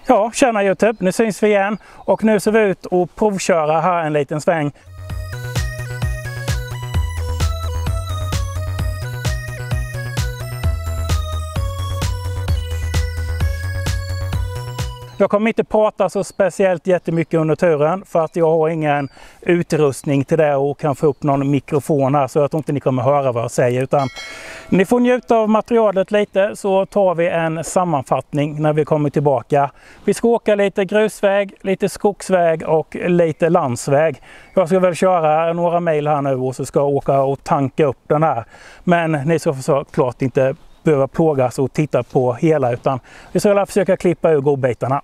Ja, tjena YouTube, nu syns vi igen och nu ser vi ut att provköra här en liten sväng. Jag kommer inte prata så speciellt jättemycket under turen för att jag har ingen utrustning till det och kan få upp någon mikrofon här, så jag tror inte ni kommer höra vad jag säger, utan ni får njuta av materialet lite, så tar vi en sammanfattning när vi kommer tillbaka. Vi ska åka lite grusväg, lite skogsväg och lite landsväg. Jag ska väl köra några mil här nu och så ska jag åka och tanka upp den här. Men ni ska såklart inte behöva plågas och titta på hela, utan vi ska försöka klippa ur godbitarna.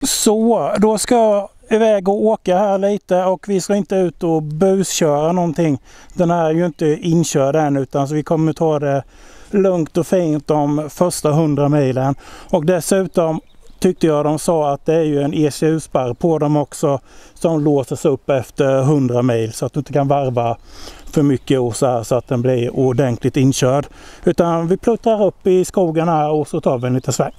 Så då ska jag iväg och åka här lite, och vi ska inte ut och busköra någonting. Den här är ju inte inkörd än, utan så vi kommer ta det lugnt och fint de första 100 milen. Och dessutom tyckte jag de sa att det är ju en ECU-spärr på dem också som låses upp efter 100 mil, så att du inte kan varva för mycket och så att den blir ordentligt inkörd. Utan vi pluttrar upp i skogen här och så tar vi en liten sväng.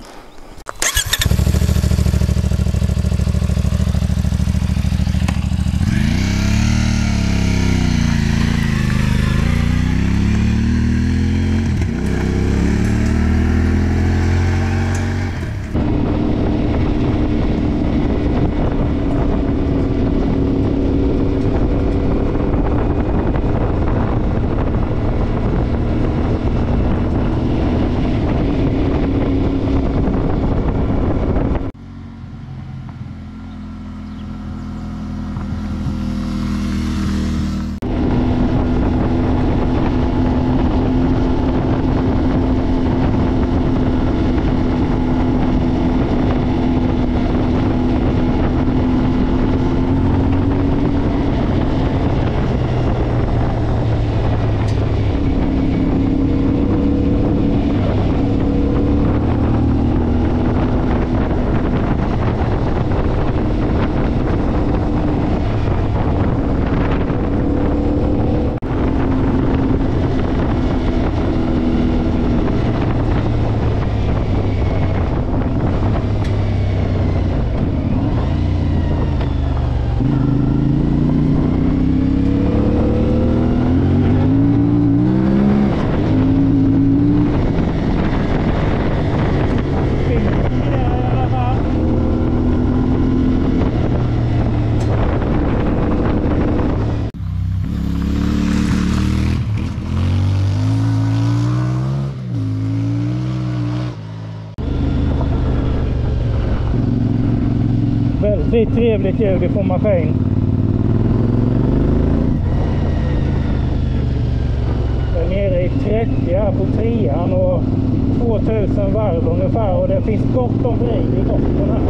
Väldigt trevligt ljud på maskin. Jag är nere i 30 här på 3an och 2000 varv ungefär, och det finns gott om vrid i botten här.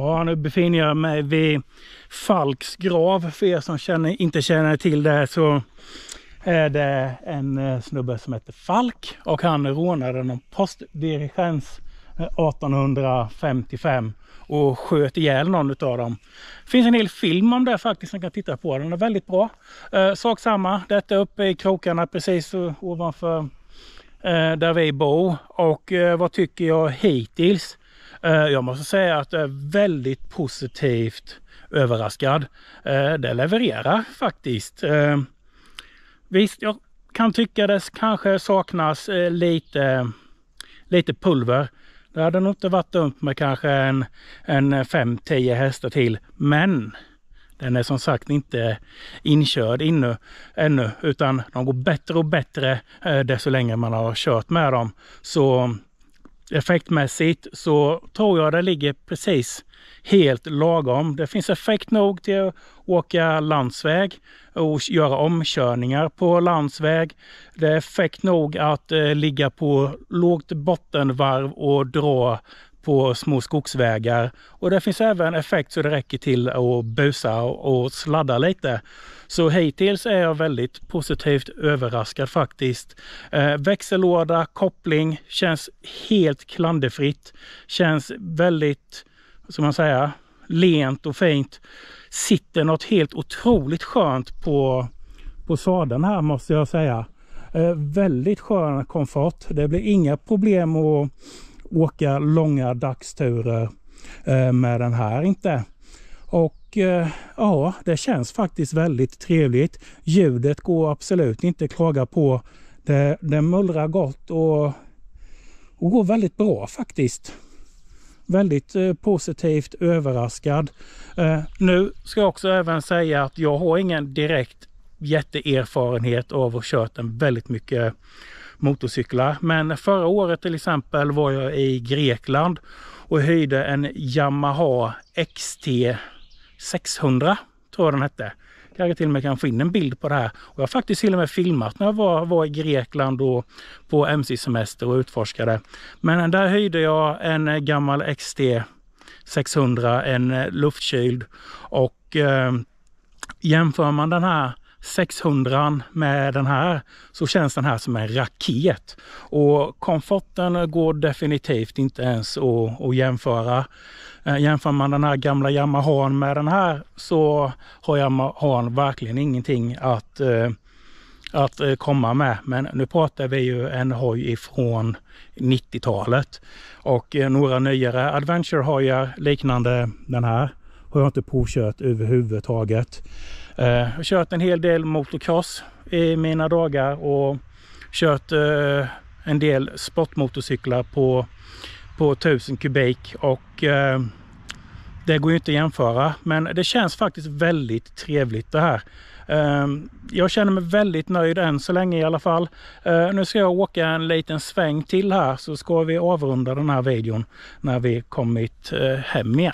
Ja, nu befinner jag mig vid Falks grav. För er som inte känner till det så är det en snubbe som heter Falk. Och han rånade någon postdirigens 1855 och sköt ihjäl någon av dem. Det finns en hel film om det faktiskt som kan titta på. Den är väldigt bra. Sak samma, detta uppe i krokarna precis ovanför där vi bor. Och vad tycker jag hittills? Jag måste säga att jag är väldigt positivt överraskad. Det levererar faktiskt. Visst, jag kan tycka det kanske saknas lite pulver. Det hade nog inte varit dumt med kanske en 5-10 hästar till. Men den är som sagt inte inkörd ännu. Utan de går bättre och bättre desto längre man har kört med dem. Så effektmässigt så tror jag det ligger precis helt lagom. Det finns effekt nog till att åka landsväg och göra omkörningar på landsväg. Det är effekt nog att ligga på lågt bottenvarv och dra på små skogsvägar. Och det finns även effekt så det räcker till att busa och sladda lite. Så hittills är jag väldigt positivt överraskad faktiskt. Växellåda, koppling känns helt klanderfritt. Känns väldigt, som man säger, lent och fint. Sitter något helt otroligt skönt på sadeln här måste jag säga. Väldigt skön komfort. Det blir inga problem att åka långa dagsturer med den här inte. Och ja, det känns faktiskt väldigt trevligt. Ljudet går absolut inte att klaga på. Det mullrar gott och går väldigt bra faktiskt. Väldigt positivt överraskad. Nu ska jag också även säga att jag har ingen direkt jätteerfarenhet av att kört en väldigt mycket motorcyklar. Men förra året till exempel var jag i Grekland och hyrde en Yamaha XT 600 tror jag den hette. Kanske till och med kan få in en bild på det här. Och jag har faktiskt till och med filmat när jag var i Grekland och på MC-semester och utforskade. Men där hyrde jag en gammal XT 600, en luftkyld. Och jämför man den här 600 med den här så känns den här som en raket. Och komforten går definitivt inte ens att jämföra. Jämför man den här gamla Yamaha med den här så har Yamaha verkligen ingenting att komma med. Men nu pratar vi ju en hoj ifrån 90-talet. Och några nyare adventure-hojar liknande den här har jag inte påkört överhuvudtaget. Jag har kört en hel del motocross i mina dagar och kört en del sportmotorcyklar på 1000 kubik och det går ju inte att jämföra, men det känns faktiskt väldigt trevligt det här. Jag känner mig väldigt nöjd än så länge i alla fall. Nu ska jag åka en liten sväng till här så ska vi avrunda den här videon när vi kommit hem igen.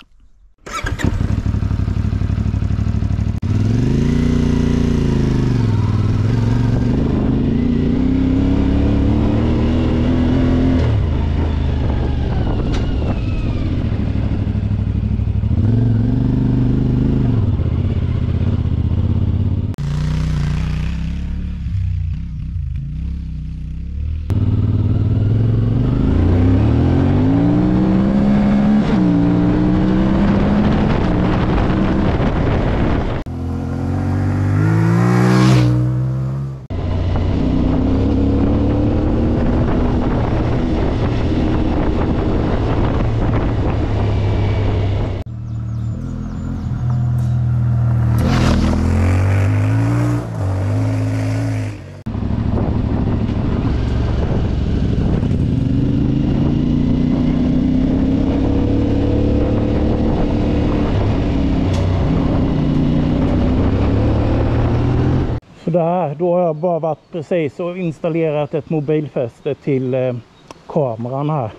Där, då har jag bara varit precis och installerat ett mobilfäste till kameran här.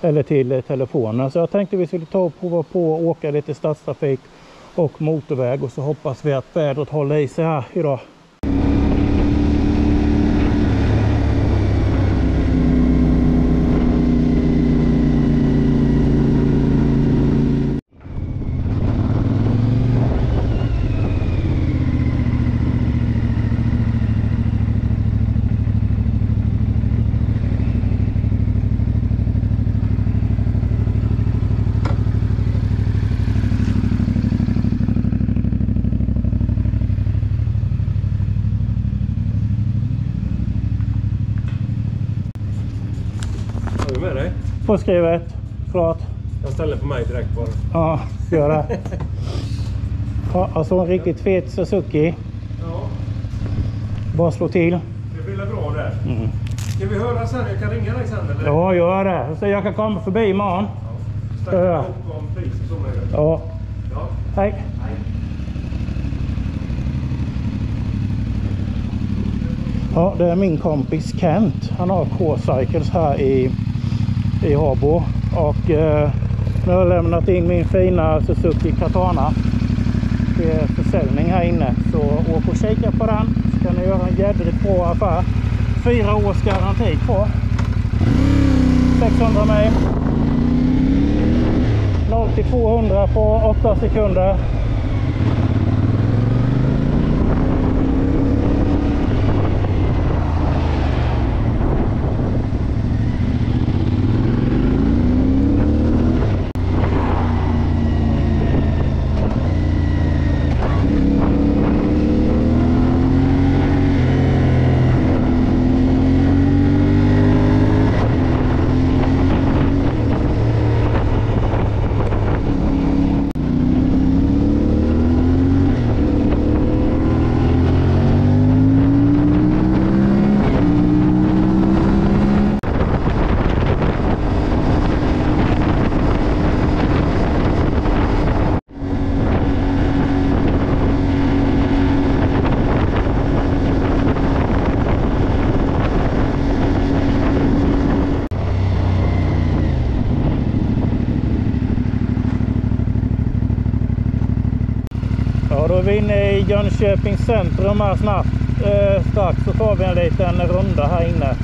Eller till telefonen. Så jag tänkte vi skulle ta och prova på att åka lite stadstrafik och motorväg. Och så hoppas vi att vädret håller i sig här idag. Har du med dig? Påskrivet. Klart. Jag ställer på mig direkt bara. Ja, gör det. Ja, alltså en riktigt fet Suzuki. Ja. Bara slå till. Det blir bra där. Ska vi höra sen? Jag kan ringa dig sen eller? Ja, gör det. Så jag kan komma förbi imorgon. Ja. Snacka upp om pris och så med det. Ja. Ja. Hej. Hej. Ja, det är min kompis Kent. Han har K-Cycles här i Habo. Och nu har jag lämnat in min fina Suzuki Katana till försäljning här inne. Så åk och kika på den. Så kan ni göra en jädrigt bra affär. 4 års garanti kvar. 600 mil. 0-200 på 8 sekunder. Då är vi inne i Jönköpings centrum här snabbt. Strax så tar vi en liten runda här inne.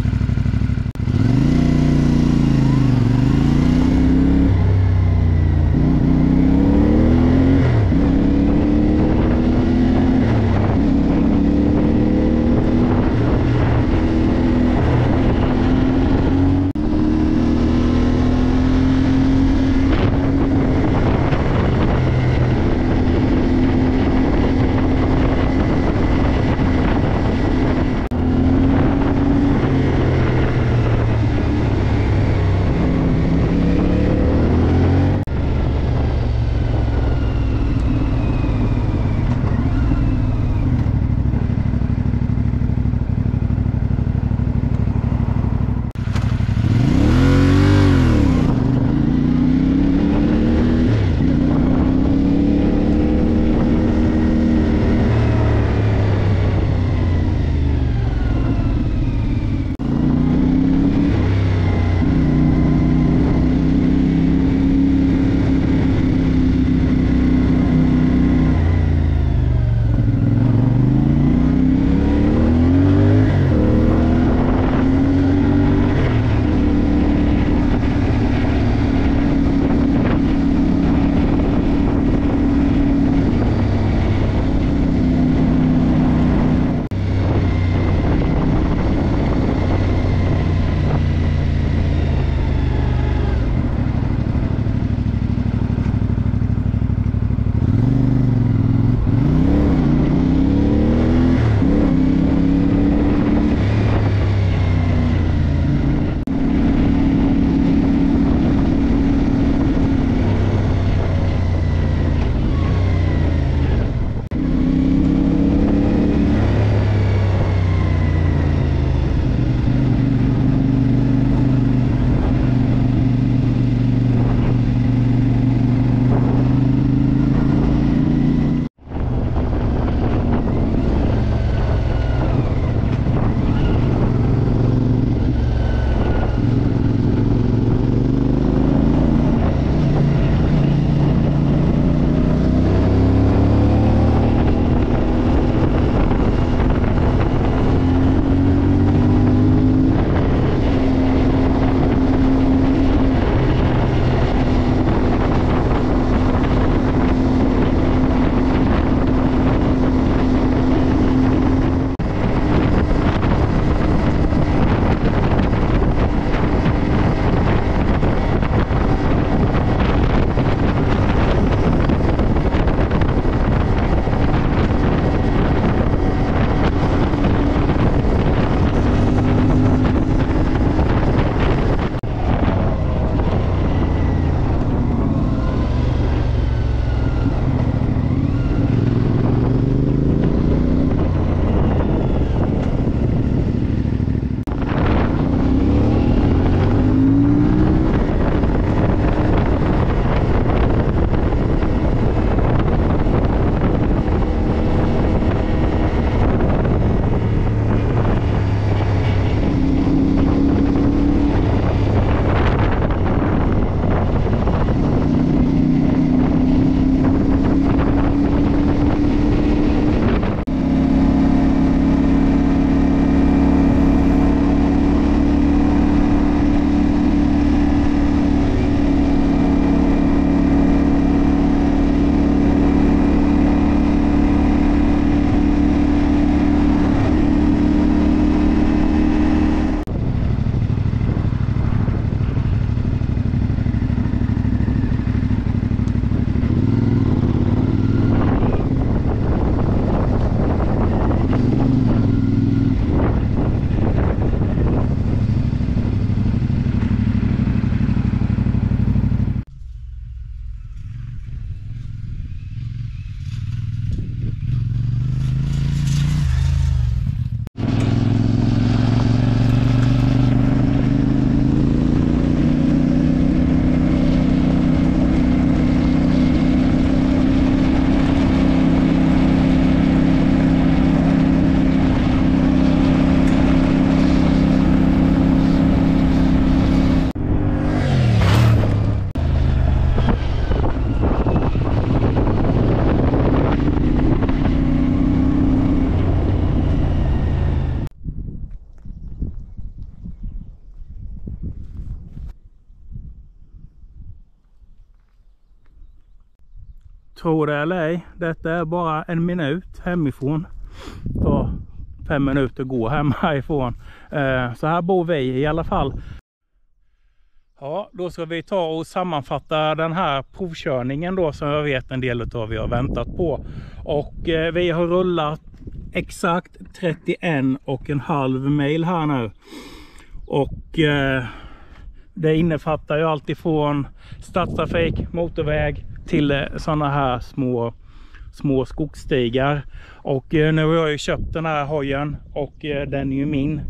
Tror det eller ej, detta är bara en minut hemifrån. Så 5 minuter gå hemifrån. Så här bor vi i alla fall. Ja, då ska vi ta och sammanfatta den här provkörningen då, som jag vet en del av vi har väntat på. Och vi har rullat exakt 31,5 mil här nu. Och det innefattar ju allt ifrån stadstrafik, motorväg till sådana här små skogsstigar. Och nu har jag ju köpt den här hojen och den är ju min.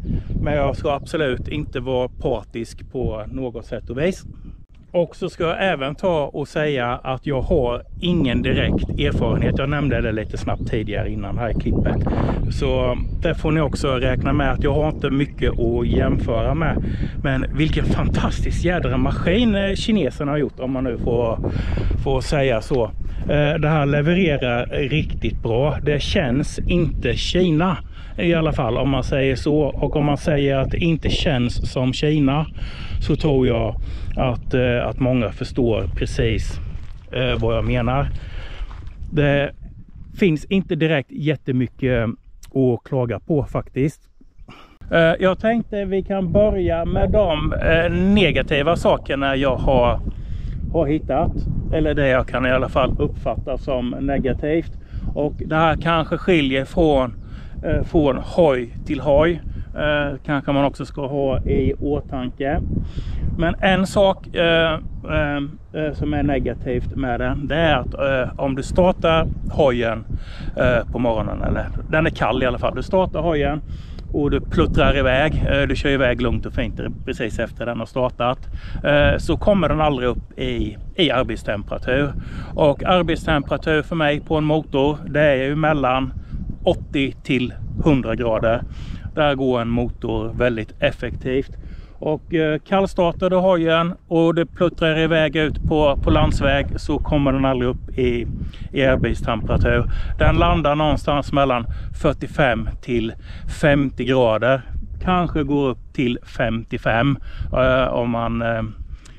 Men jag ska absolut inte vara partisk på något sätt och vis. Och så ska jag även ta och säga att jag har ingen direkt erfarenhet. Jag nämnde det lite snabbt tidigare innan här i klippet. Så där får ni också räkna med att jag har inte mycket att jämföra med. Men vilken fantastisk jädra maskin kineserna har gjort, om man nu får säga så. Det här levererar riktigt bra. Det känns inte Kina i alla fall, om man säger så. Och om man säger att det inte känns som Kina, så tror jag att många förstår precis vad jag menar. Det finns inte direkt jättemycket att klaga på faktiskt. Jag tänkte vi kan börja med de negativa sakerna jag har hittat. Eller det jag kan i alla fall uppfatta som negativt. Och det här kanske skiljer från hoj till hoj. Kanske man också ska ha i åtanke. Men en sak som är negativt med den, det är att om du startar hojen på morgonen, eller den är kall i alla fall, du startar hojen och du pluttrar iväg, du kör iväg lugnt och fint precis efter den har startat, så kommer den aldrig upp i arbetstemperatur. Och arbetstemperatur för mig på en motor, det är ju mellan 80 till 100 grader. Där går en motor väldigt effektivt. Och kallstartar du hojen och du pluttrar iväg ut på landsväg, så kommer den aldrig upp i arbetstemperatur. Den landar någonstans mellan 45 till 50 grader. Kanske går upp till 55 om man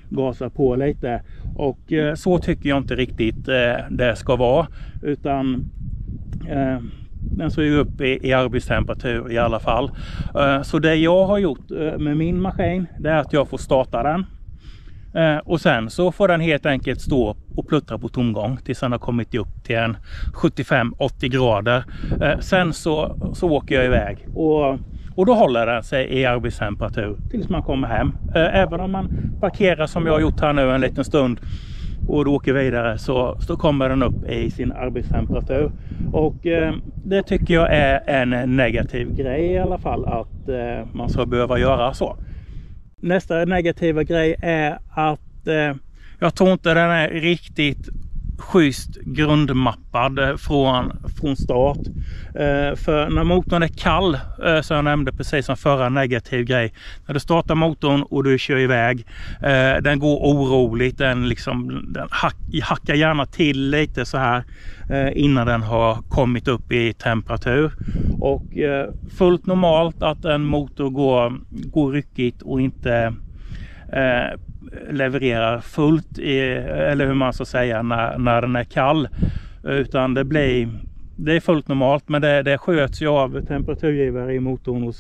gasar på lite. Och så tycker jag inte riktigt det ska vara. Utan den så ju upp i arbetstemperatur i alla fall. Så det jag har gjort med min maskin, det är att jag får starta den. Och sen så får den helt enkelt stå och pluttra på tomgång tills den har kommit upp till en 75-80 grader. Sen så åker jag iväg. Och då håller den sig i arbetstemperatur tills man kommer hem. Även om man parkerar som jag har gjort här nu en liten stund och då åker vidare, så kommer den upp i sin arbetstemperatur. Och det tycker jag är en negativ grej i alla fall, att man ska behöva göra så. Nästa negativa grej är att jag tror inte den är riktigt schysst grundmappad från start. För när motorn är kall, så jag nämnde precis som förra negativ grej, när du startar motorn och du kör iväg, den går oroligt, den hackar gärna till lite så här innan den har kommit upp i temperatur. Och fullt normalt att en motor går ryckigt och inte levererar fullt eller hur man ska säga, när den är kall, utan det är fullt normalt, men det sköts ju av temperaturgivare i motorn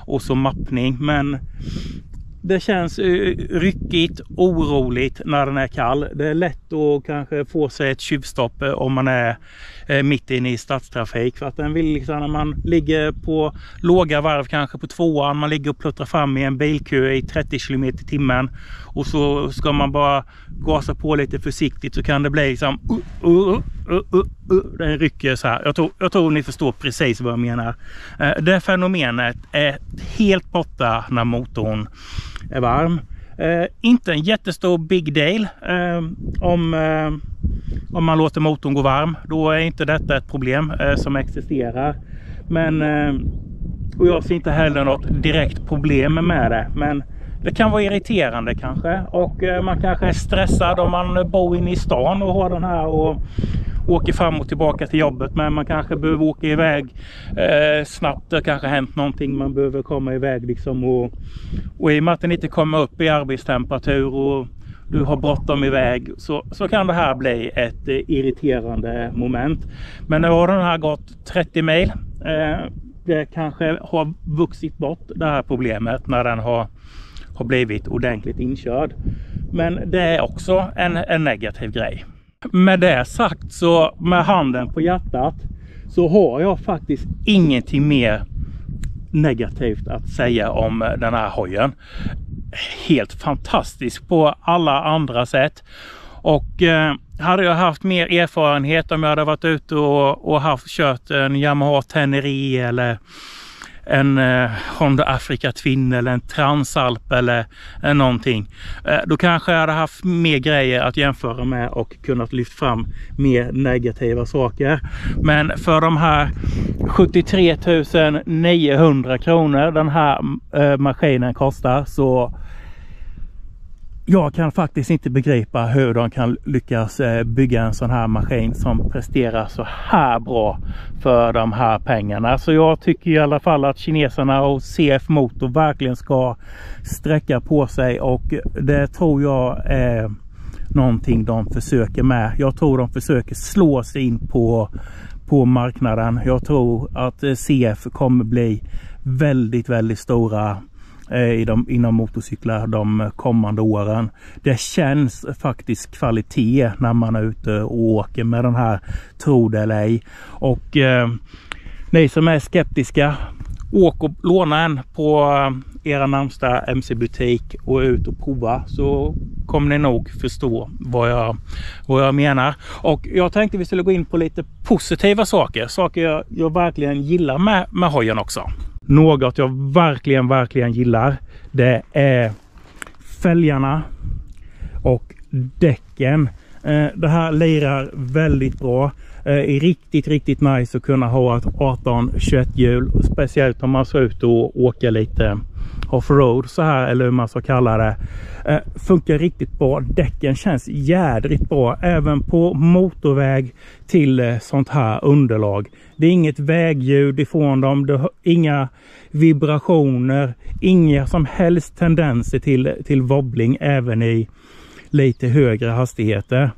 och så mappning. Men det känns ryckigt, oroligt när den är kall. Det är lätt att kanske få sig ett tjuvstopp om man är mitt inne i stadstrafik. För att den vill när man ligger på låga varv, kanske på tvåan, man ligger och pluttrar fram i en bilkö i 30 km i timmen. Och så ska man bara gasa på lite försiktigt, så kan det bli den rycker så här. Jag tror ni förstår precis vad jag menar. Det fenomenet är helt borta när motorn är varm. Inte en jättestor big deal om man låter motorn gå varm. Då är inte detta ett problem som existerar. Men och jag ser inte heller något direkt problem med det. Men det kan vara irriterande kanske. Och man kanske är stressad om man bor inne i stan och har den här och åker fram och tillbaka till jobbet. Men man kanske behöver åka iväg snabbt. Det kanske hänt någonting. Man behöver komma iväg liksom. Och i och med att den inte kommer upp i arbetstemperatur och du har bråttom iväg, så kan det här bli ett irriterande moment. Men nu har den här gått 30 mil. Det kanske har vuxit bort det här problemet när den har blivit ordentligt inkörd. Men det är också en negativ grej. Med det sagt, så med handen på hjärtat, så har jag faktiskt ingenting mer negativt att säga om den här hojen. Helt fantastisk på alla andra sätt. Och hade jag haft mer erfarenhet, om jag hade varit ute och kört en Yamaha Tenere eller en Honda Africa Twin eller en Transalp eller någonting, då kanske jag hade haft mer grejer att jämföra med och kunnat lyfta fram mer negativa saker. Men för de här 73 900 kronor den här maskinen kostar, så jag kan faktiskt inte begripa hur de kan lyckas bygga en sån här maskin som presterar så här bra för de här pengarna. Så jag tycker i alla fall att kineserna och CF Motor verkligen ska sträcka på sig, och det tror jag är någonting de försöker med. Jag tror de försöker slå sig in på marknaden. Jag tror att CF kommer bli väldigt, väldigt stora inom motorcyklar de kommande åren. Det känns faktiskt kvalitet när man är ute och åker med den här, tro det eller ej. Och ni som är skeptiska, åk och låna en på era närmsta MC-butik och ut och prova, så kommer ni nog förstå vad jag menar. Och jag tänkte vi skulle gå in på lite positiva saker jag verkligen gillar med hojen också. Något jag verkligen gillar, det är fälgarna och däcken. Det här lirar väldigt bra. Är riktigt nice att kunna ha ett 18-21 hjul. Speciellt om man ska ut och åka lite off-road så här, eller hur man ska kalla det. Funkar riktigt bra. Däcken känns jädrigt bra. Även på motorväg till sånt här underlag. Det är inget vägljud ifrån dem. Det har inga vibrationer. Inga som helst tendenser till wobbling även i lite högre hastigheter.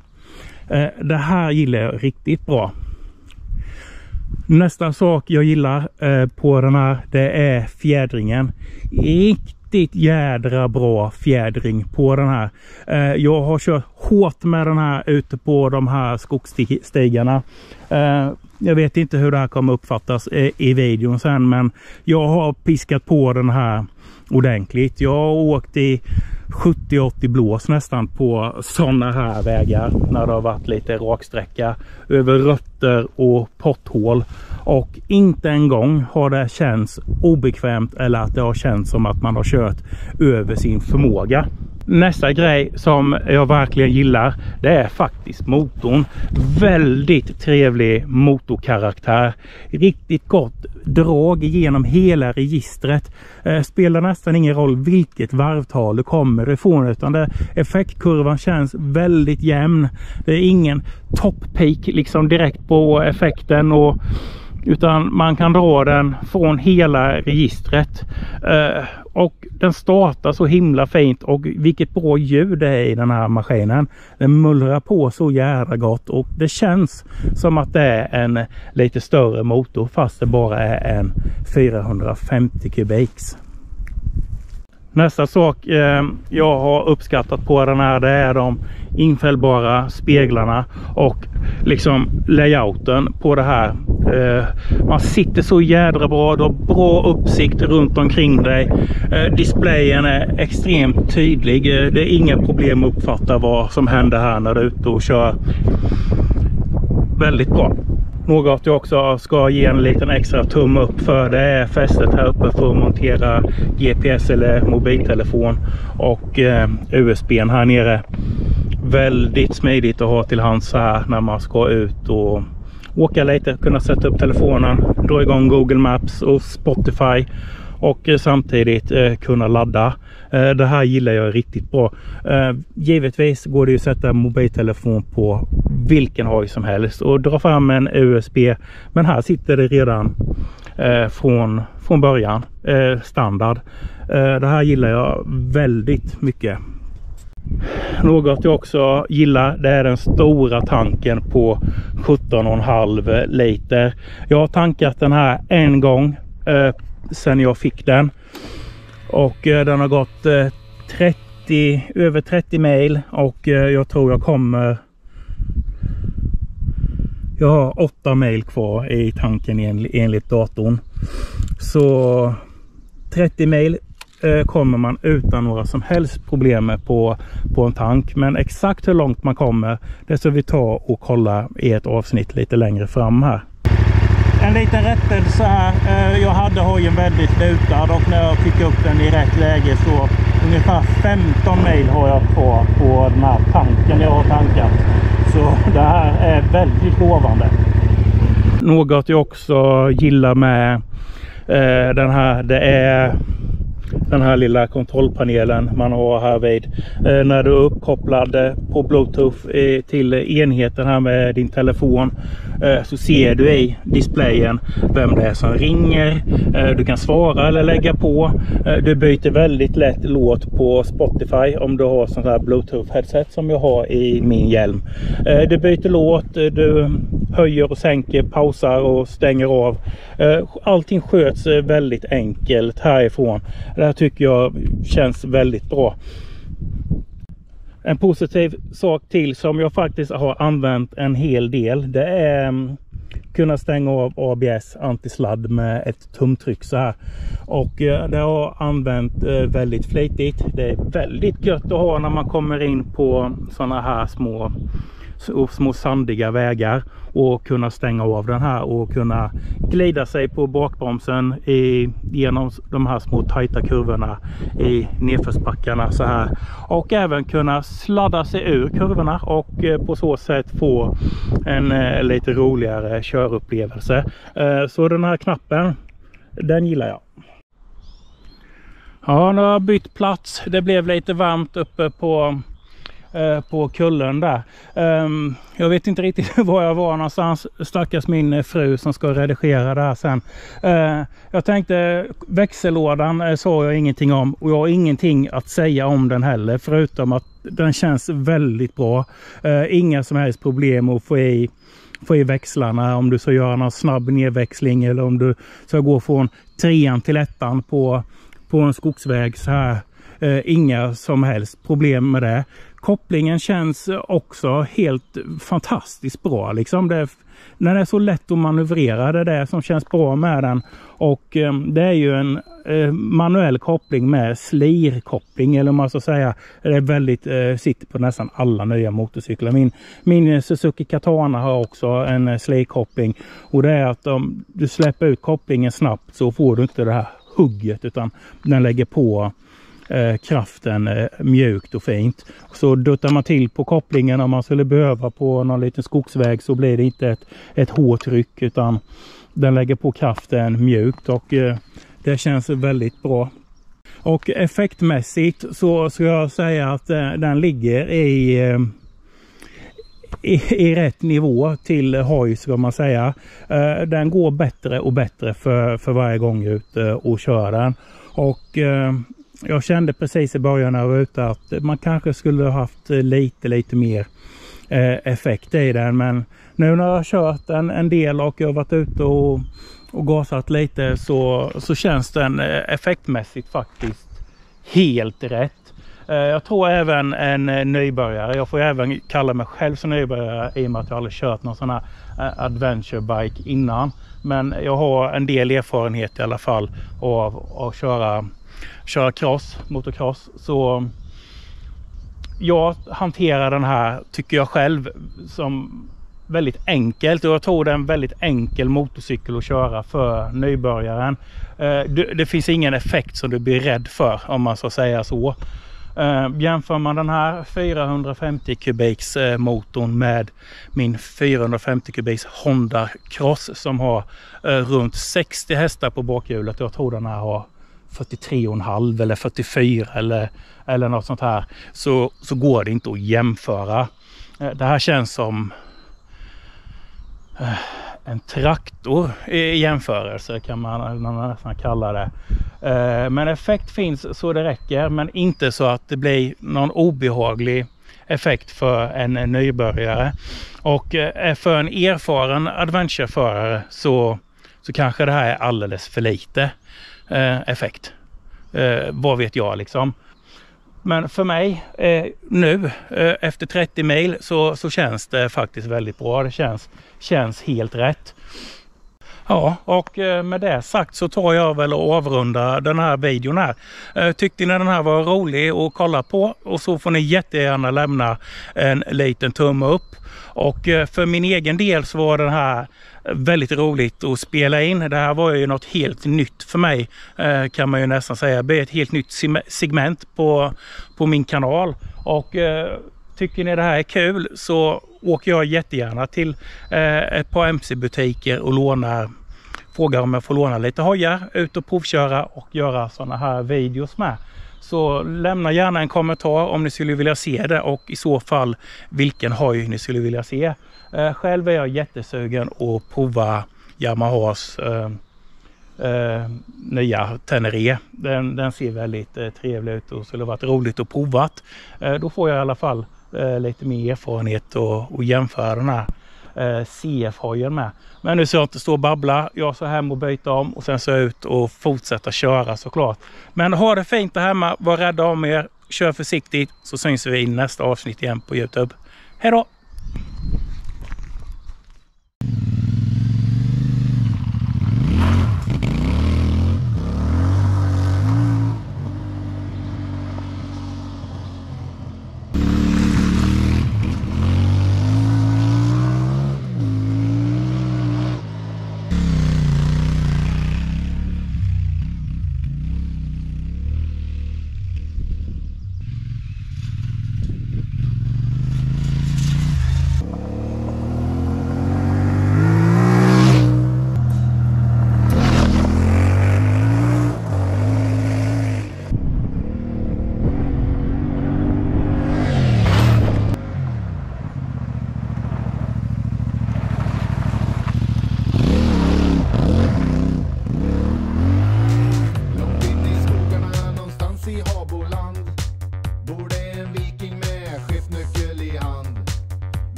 Det här gillar jag riktigt bra. Nästa sak jag gillar på den här, det är fjädringen. Riktigt jädra bra fjädring på den här. Jag har kört hårt med den här ute på de här skogsstigarna. Jag vet inte hur det här kommer uppfattas i videon sen, men jag har piskat på den här ordentligt. Jag har åkt i 70-80 blås nästan på sådana här vägar när det har varit lite raksträcka över rötter och potthål, och inte en gång har det känts obekvämt eller att det har känts som att man har kört över sin förmåga. Nästa grej som jag verkligen gillar, det är faktiskt motorn. Väldigt trevlig motorkaraktär. Riktigt gott drag genom hela registret. Spelar nästan ingen roll vilket varvtal det kommer ifrån, utan effektkurvan känns väldigt jämn. Det är ingen top-peak liksom direkt på effekten, utan man kan dra den från hela registret. Och den startar så himla fint, och vilket bra ljud det är i den här maskinen. Den mullrar på så jävla gott, och det känns som att det är en lite större motor fast det bara är en 450 kubiks. Nästa sak jag har uppskattat på den här, det är de infällbara speglarna och liksom layouten på det här. Man sitter så jädra bra, du har bra uppsikt runt omkring dig. Displayen är extremt tydlig. Det är inga problem att uppfatta vad som händer här när du är ute och kör. Väldigt bra. Något jag också ska ge en liten extra tumme upp för, det är fästet här uppe för att montera GPS eller mobiltelefon, och USB:n här nere. Väldigt smidigt att ha till hands här när man ska ut och åka lite, kunna sätta upp telefonen, dra igång Google Maps och Spotify, och samtidigt kunna ladda. Det här gillar jag riktigt bra. Givetvis går det ju att sätta mobiltelefon på vilken hoj som helst och dra fram en USB, men här sitter det redan från början standard. Det här gillar jag väldigt mycket. Något jag också gillar, det är den stora tanken på 17,5 liter. Jag har tankat den här en gång sedan jag fick den. Och den har gått över 30 mil och jag tror jag har 8 mil kvar i tanken enligt datorn. Så 30 mil kommer man utan några som helst problem på en tank. Men exakt hur långt man kommer, det ska vi ta och kolla i ett avsnitt lite längre fram här. En liten rättelse här. Jag hade hojen väldigt lutad och när jag fick upp den i rätt läge så ungefär 15 mil har jag kvar på den här tanken jag har tankat. Så det här är väldigt lovande. Något jag också gillar med den här, det är den här lilla kontrollpanelen man har här vid. När du är uppkopplad på Bluetooth till enheten här med din telefon så ser du i displayen vem det är som ringer. Du kan svara eller lägga på. Du byter väldigt lätt låt på Spotify om du har sån här Bluetooth headset som jag har i min hjälm. Du byter låt, du höjer och sänker, pausar och stänger av. Allting sköts väldigt enkelt härifrån. Det här tycker jag känns väldigt bra. En positiv sak till som jag faktiskt har använt en hel del, det är kunna stänga av ABS antisladd med ett tumtryck så här. Och det har jag använt väldigt flitigt. Det är väldigt gött att ha när man kommer in på sådana här små sandiga vägar och kunna stänga av den här och kunna glida sig på bakbromsen genom de här små tajta kurvorna i nedförsbackarna så här, och även kunna sladda sig ur kurvorna och på så sätt få en lite roligare körupplevelse. Så den här knappen, den gillar jag. Ja, nu har jag bytt plats. Det blev lite varmt uppe på kullen där. Jag vet inte riktigt var jag var någonstans. Stackars min fru som ska redigera det här sen. Jag tänkte växellådan sa jag ingenting om och jag har ingenting att säga om den heller förutom att den känns väldigt bra. Inga som helst problem att få i växlarna om du ska göra någon snabb nedväxling eller om du ska gå från 3 till 1 på en skogsväg så här. Inga som helst problem med det. Kopplingen känns också helt fantastiskt bra. Liksom den är så lätt att manövrera, det är det som känns bra med den. Och det är ju en manuell koppling med slirkoppling, eller om man ska säga. Det är väldigt, sitter på nästan alla nya motorcyklar. Min Suzuki Katana har också en slirkoppling. Och det är att om du släpper ut kopplingen snabbt så får du inte det här hugget, utan den lägger på kraften mjukt och fint. Så duttar man till på kopplingen om man skulle behöva på någon liten skogsväg så blir det inte ett hårt tryck, utan den lägger på kraften mjukt och det känns väldigt bra. Och effektmässigt så ska jag säga att den ligger i rätt nivå till hoj, ska man säga. Den går bättre och bättre för varje gång jag är ute och kör den. Och jag kände precis i början när jag var ute att man kanske skulle ha haft lite mer effekt i den. Men nu när jag har kört en del och jag har varit ute och gasat lite så känns den effektmässigt faktiskt helt rätt. Jag tror även en nybörjare, jag får även kalla mig själv som nybörjare i och med att jag aldrig kört någon sån här adventure bike innan. Men jag har en del erfarenhet i alla fall av att köra motocross. Så jag hanterar den här, tycker jag själv, som väldigt enkelt. Och jag tror det är en väldigt enkel motorcykel att köra för nybörjaren. Det finns ingen effekt som du blir rädd för, om man så säga så. Jämför man den här 450 kubiks motorn med min 450 kubiks Honda Cross som har runt 60 hästar på bakhjulet. Jag tror den här har 43,5 eller 44 eller något sånt här. Så går det inte att jämföra. Det här känns som en traktor i jämförelse, kan man nästan kalla det. Men effekt finns så det räcker, men inte så att det blir någon obehaglig effekt för en nybörjare. Och för en erfaren adventureförare så kanske det här är alldeles för lite effekt. Vad vet jag liksom. Men för mig nu efter 30 mil så känns det faktiskt väldigt bra. Det känns helt rätt. Ja, och med det sagt så tar jag väl och avrunda den här videon här. Tyckte ni den här var rolig att kolla på, och så får ni jättegärna lämna en liten tumme upp. Och för min egen del så var den här väldigt roligt att spela in. Det här var ju något helt nytt för mig, kan man ju nästan säga. Det blir ett helt nytt segment på min kanal. Och tycker ni det här är kul så åker jag jättegärna till ett par MC-butiker och frågar om jag får låna lite hojar, ut och provköra och göra sådana här videos med. Så lämna gärna en kommentar om ni skulle vilja se det, och i så fall vilken hoj ni skulle vilja se. Själv är jag jättesugen att prova Yamahas nya Tenere. Den ser väldigt trevlig ut och skulle varit roligt att prova. Då får jag i alla fall lite mer erfarenhet och jämföra den här CF-hojen med. Men nu så jag inte stå och babbla. Jag ska hem och byta om och sen så ut och fortsätta köra såklart. Men ha det fint där hemma. Var rädda om er. Kör försiktigt, så syns vi i nästa avsnitt igen på YouTube. Hej då!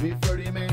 Vi följer med